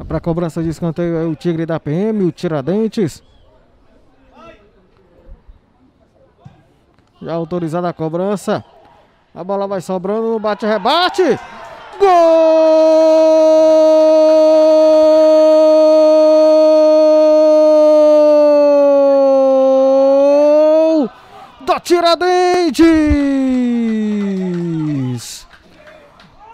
Para cobrança de escanteio é o Tigre da PM, o Tiradentes. Já autorizada a cobrança. A bola vai sobrando no bate-rebate. Gol do Tiradentes.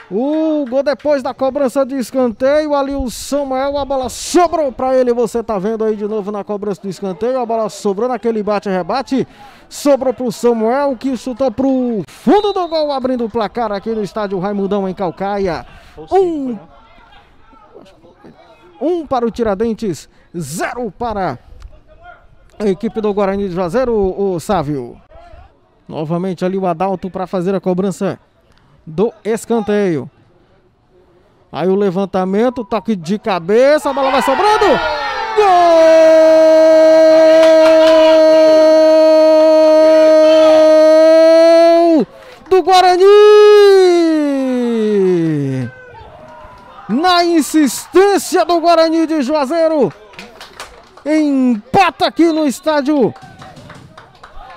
O gol depois da cobrança de escanteio. Ali o Samuel, a bola sobrou para ele. Você tá vendo aí de novo na cobrança de escanteio. A bola sobrou naquele bate-rebate. Sobrou pro Samuel, que chutou pro fundo do gol, abrindo o placar aqui no estádio Raimundão, em Caucaia. Um para o Tiradentes, 0 para a equipe do Guarani de Juazeiro, o Sávio. Novamente ali o Adalto para fazer a cobrança do escanteio. Aí o levantamento, toque de cabeça, a bola vai sobrando. Gol do Guarani! Na insistência do Guarani de Juazeiro, empata aqui no estádio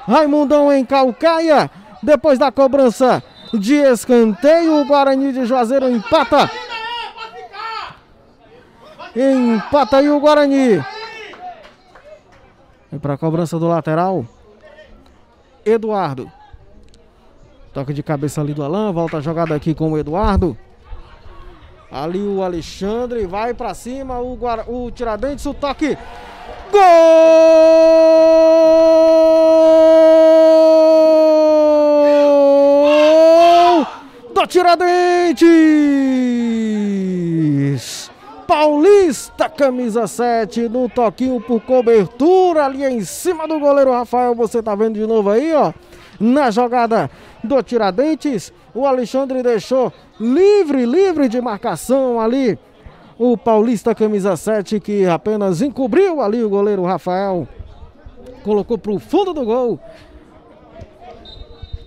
Raimundão, em Caucaia. Depois da cobrança de escanteio, o Guarani de Juazeiro empata. Empata aí o Guarani. E para a cobrança do lateral, Eduardo. Toque de cabeça ali do Alain. Volta a jogada aqui com o Eduardo. Ali o Alexandre vai para cima. O Tiradentes, o toque. Gol do Tiradentes. Paulista, camisa 7, no toquinho por cobertura ali em cima do goleiro Rafael. Você tá vendo de novo aí, ó, na jogada do Tiradentes. O Alexandre deixou livre de marcação ali o Paulista, camisa 7, que apenas encobriu ali o goleiro Rafael. Colocou pro fundo do gol.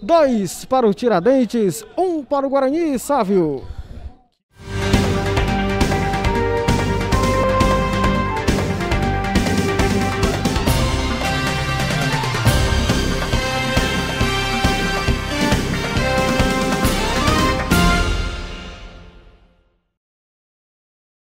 2 para o Tiradentes, 1 para o Guarani, Sávio.